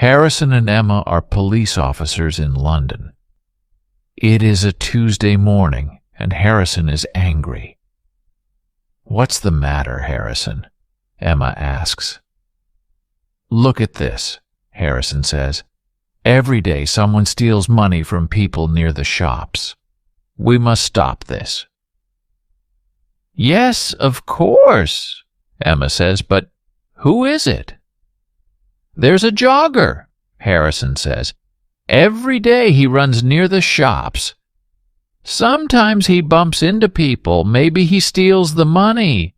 Harrison and Emma are police officers in London. It is a Tuesday morning, and Harrison is angry. "What's the matter, Harrison?" Emma asks. "Look at this," Harrison says. "Every day someone steals money from people near the shops. We must stop this." "Yes, of course," Emma says, "but who is it?" "There's a jogger," Harrison says. "Every day he runs near the shops. Sometimes he bumps into people. Maybe he steals the money."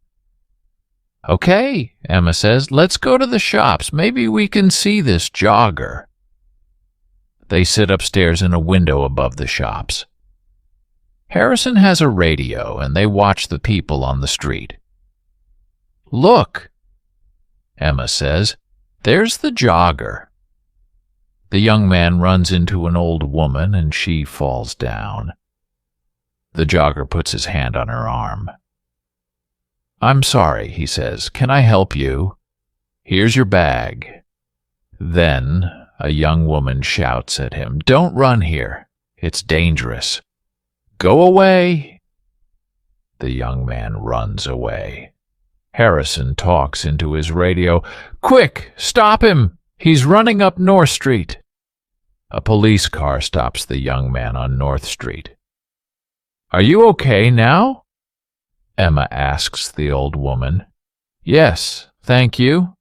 "Okay," Emma says, "let's go to the shops. Maybe we can see this jogger." They sit upstairs in a window above the shops. Harrison has a radio, and they watch the people on the street. "Look," Emma says, "there's the jogger." The young man runs into an old woman, and she falls down. The jogger puts his hand on her arm. "I'm sorry," he says. "Can I help you? Here's your bag." Then a young woman shouts at him, "Don't run here. It's dangerous. Go away." The young man runs away. Harrison talks into his radio. "Quick, stop him! He's running up North Street." A police car stops the young man on North Street. "Are you okay now?" Emma asks the old woman. "Yes, thank you."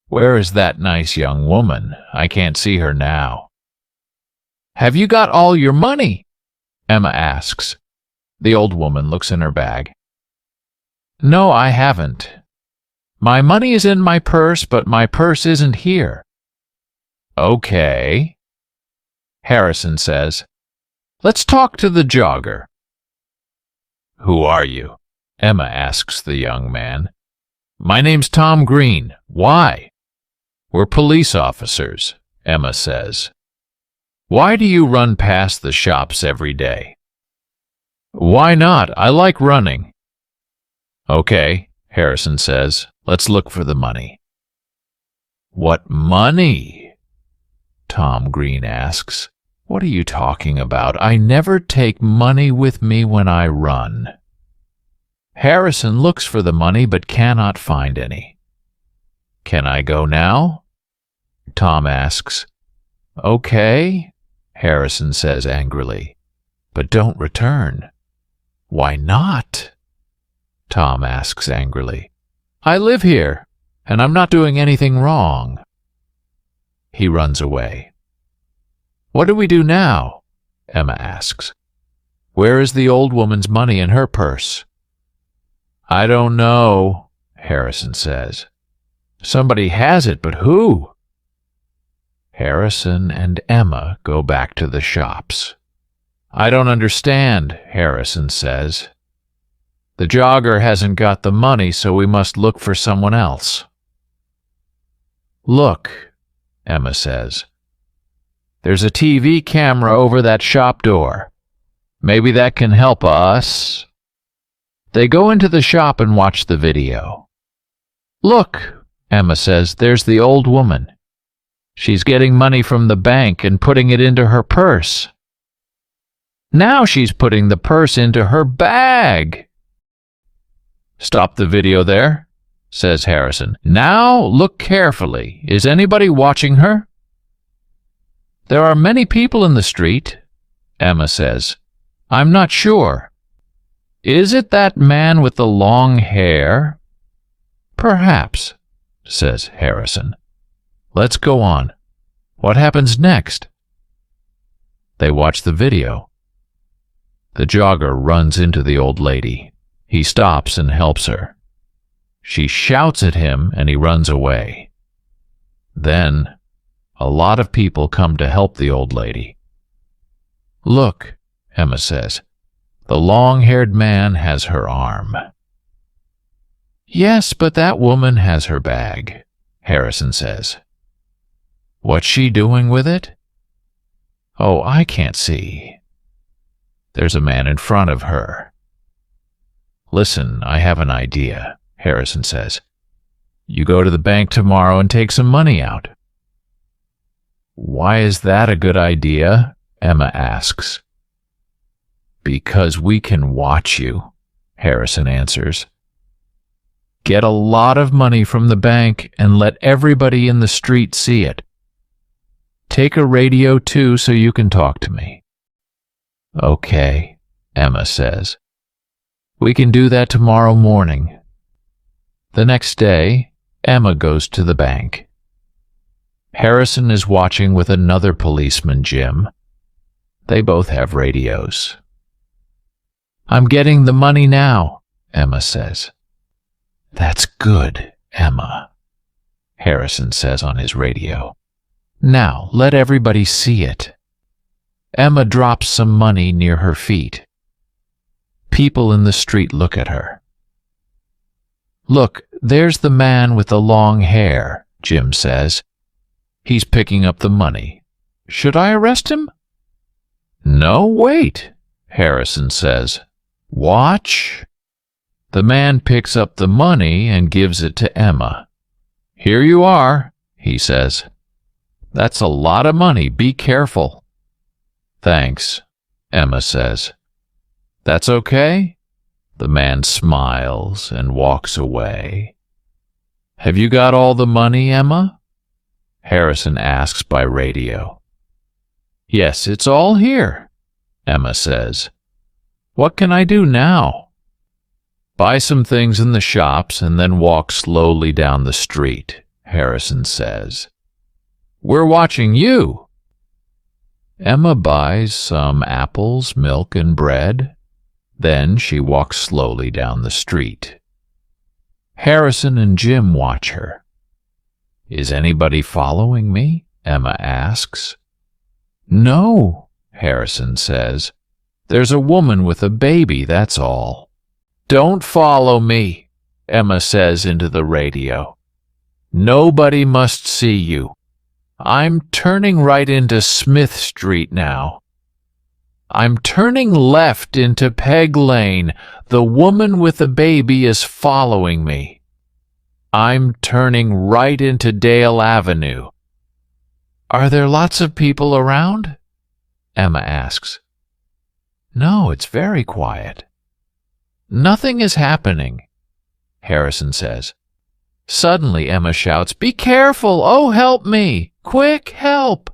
"Where is that nice young woman? I can't see her now." "Have you got all your money?" Emma asks. The old woman looks in her bag. "No, I haven't. My money is in my purse, but my purse isn't here." "Okay." Harrison says, "Let's talk to the jogger." "Who are you?" Emma asks the young man. "My name's Tom Green. Why?" "We're police officers," Emma says. "Why do you run past the shops every day?" "Why not? I like running." "Okay," Harrison says. "Let's look for the money." "What money?" Tom Green asks. "What are you talking about? I never take money with me when I run." Harrison looks for the money but cannot find any. "Can I go now?" Tom asks. "Okay," Harrison says angrily. "But don't return." "Why not?" Tom asks angrily. "I live here, and I'm not doing anything wrong." He runs away. "What do we do now?" Emma asks. "Where is the old woman's money in her purse?" "I don't know," Harrison says. "Somebody has it, but who?" Harrison and Emma go back to the shops. "I don't understand," Harrison says. "The jogger hasn't got the money, so we must look for someone else." "Look," Emma says. "There's a TV camera over that shop door. Maybe that can help us." They go into the shop and watch the video. "Look," Emma says, "there's the old woman. She's getting money from the bank and putting it into her purse. Now she's putting the purse into her bag." "Stop the video there," says Harrison. "Now look carefully. Is anybody watching her?" "There are many people in the street," Emma says. "I'm not sure. Is it that man with the long hair?" "Perhaps," says Harrison. "Let's go on. What happens next?" They watch the video. The jogger runs into the old lady. He stops and helps her. She shouts at him and he runs away. Then a lot of people come to help the old lady. "Look," Emma says. "The long-haired man has her arm." "Yes, but that woman has her bag," Harrison says. "What's she doing with it?" "Oh, I can't see." There's a man in front of her. "Listen, I have an idea," Harrison says. "You go to the bank tomorrow and take some money out." Why is that a good idea? Emma asks. Because we can watch you, Harrison answers. Get a lot of money from the bank and let everybody in the street see it. Take a radio too so you can talk to me. Okay, Emma says. We can do that tomorrow morning. The next day, Emma goes to the bank. Harrison is watching with another policeman, Jim. They both have radios. I'm getting the money now, Emma says. That's good, Emma, Harrison says on his radio. Now, let everybody see it. Emma drops some money near her feet. People in the street look at her. Look, there's the man with the long hair, Jim says. He's picking up the money. Should I arrest him? No, wait, Harrison says. Watch. The man picks up the money and gives it to Emma. Here you are, he says. That's a lot of money. Be careful. Thanks, Emma says. That's okay? The man smiles and walks away. Have you got all the money, Emma? Harrison asks by radio. Yes, it's all here, Emma says. What can I do now? Buy some things in the shops and then walk slowly down the street, Harrison says. We're watching you. Emma buys some apples, milk, and bread. Then she walks slowly down the street. Harrison and Jim watch her. Is anybody following me? Emma asks. No, Harrison says. There's a woman with a baby, that's all. Don't follow me, Emma says into the radio. Nobody must see you. I'm turning right into Smith Street now. I'm turning left into Peg Lane. The woman with the baby is following me. I'm turning right into Dale Avenue. Are there lots of people around? Emma asks. No, it's very quiet. Nothing is happening, Harrison says. Suddenly, Emma shouts, Be careful! Oh, help me! Quick, help!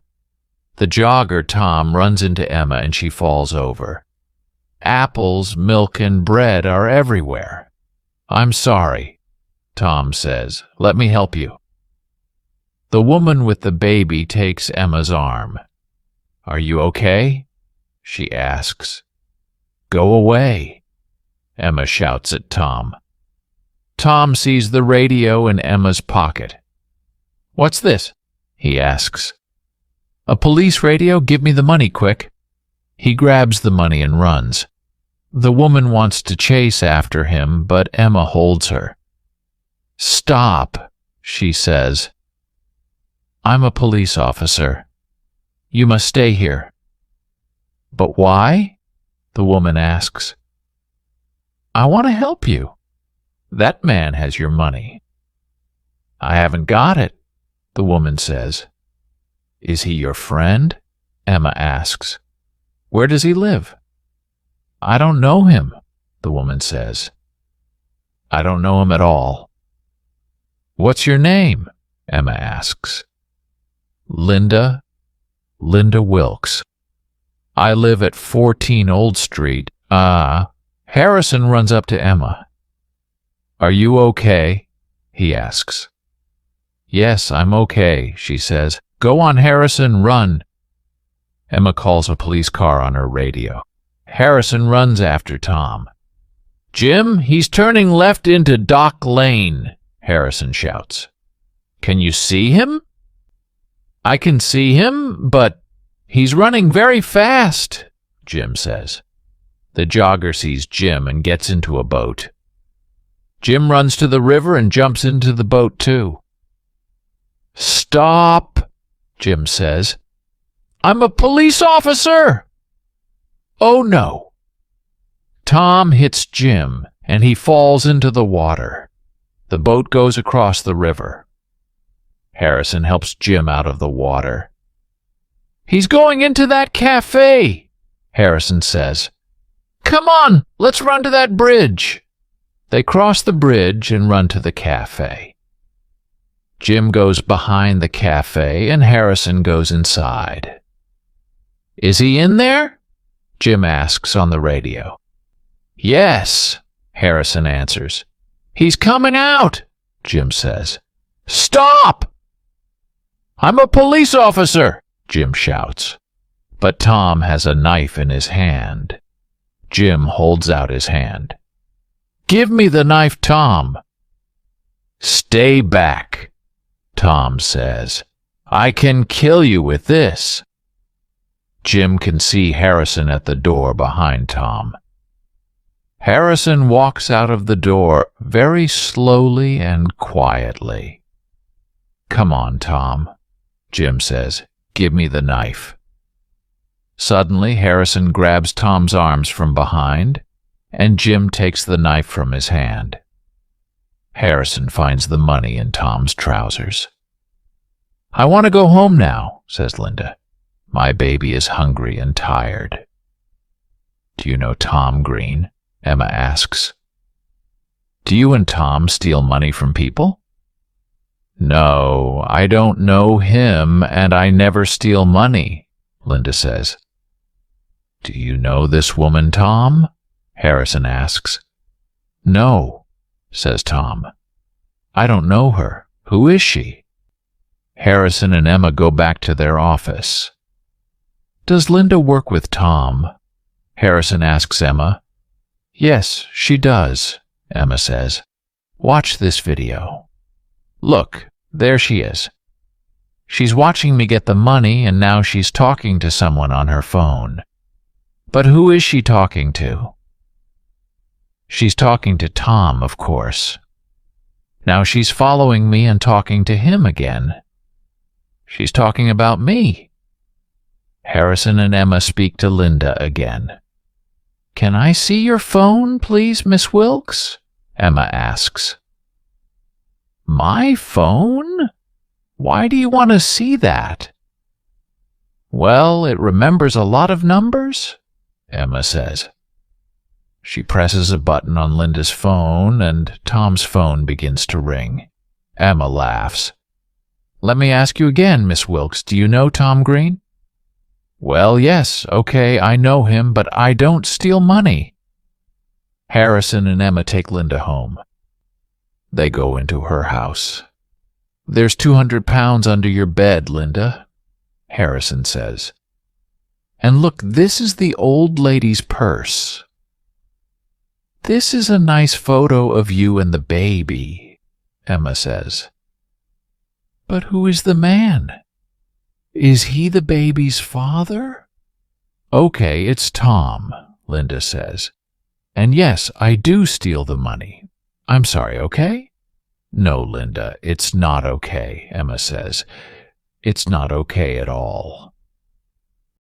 The jogger, Tom, runs into Emma and she falls over. Apples, milk, and bread are everywhere. I'm sorry, Tom says. Let me help you. The woman with the baby takes Emma's arm. Are you okay? She asks. Go away, Emma shouts at Tom. Tom sees the radio in Emma's pocket. What's this? He asks. A police radio? Give me the money, quick. He grabs the money and runs. The woman wants to chase after him, but Emma holds her. Stop, she says. I'm a police officer. You must stay here. But why? The woman asks. I want to help you. That man has your money. I haven't got it, the woman says. Is he your friend? Emma asks. Where does he live? I don't know him, the woman says. I don't know him at all. What's your name? Emma asks. Linda Wilkes. I live at 14 Old Street. Harrison runs up to Emma. Are you okay? He asks. Yes, I'm okay, she says. Go on, Harrison, run. Emma calls a police car on her radio. Harrison runs after Tom. Jim, he's turning left into Dock Lane, Harrison shouts. Can you see him? I can see him, but he's running very fast, Jim says. The jogger sees Jim and gets into a boat. Jim runs to the river and jumps into the boat too. Stop, Jim says. I'm a police officer! Oh no. Tom hits Jim and he falls into the water. The boat goes across the river. Harrison helps Jim out of the water. He's going into that cafe, Harrison says. Come on, let's run to that bridge. They cross the bridge and run to the cafe. Jim goes behind the cafe and Harrison goes inside. Is he in there? Jim asks on the radio. Yes, Harrison answers. He's coming out, Jim says. Stop! I'm a police officer, Jim shouts. But Tom has a knife in his hand. Jim holds out his hand. Give me the knife, Tom. Stay back, Tom says. I can kill you with this. Jim can see Harrison at the door behind Tom. Harrison walks out of the door very slowly and quietly. Come on, Tom, Jim says. Give me the knife. Suddenly, Harrison grabs Tom's arms from behind, and Jim takes the knife from his hand. Harrison finds the money in Tom's trousers. I want to go home now, says Linda. My baby is hungry and tired. Do you know Tom Green? Emma asks. Do you and Tom steal money from people? No, I don't know him, and I never steal money, Linda says. Do you know this woman, Tom? Harrison asks. No, says Tom. I don't know her. Who is she? Harrison and Emma go back to their office. Does Linda work with Tom? Harrison asks Emma. Yes, she does, Emma says. Watch this video. Look, there she is. She's watching me get the money, and now she's talking to someone on her phone. But who is she talking to? She's talking to Tom, of course. Now she's following me and talking to him again. She's talking about me. Harrison and Emma speak to Linda again. Can I see your phone, please, Miss Wilkes? Emma asks. My phone? Why do you want to see that? Well, it remembers a lot of numbers, Emma says. She presses a button on Linda's phone, and Tom's phone begins to ring. Emma laughs. Let me ask you again, Miss Wilkes, do you know Tom Green? Well, yes, okay, I know him, but I don't steal money. Harrison and Emma take Linda home. They go into her house. There's 200 pounds under your bed, Linda, Harrison says. And look, this is the old lady's purse. This is a nice photo of you and the baby, Emma says. But who is the man? Is he the baby's father? Okay, it's Tom, Linda says. And yes, I do steal the money. I'm sorry, okay? No, Linda, it's not okay, Emma says. It's not okay at all.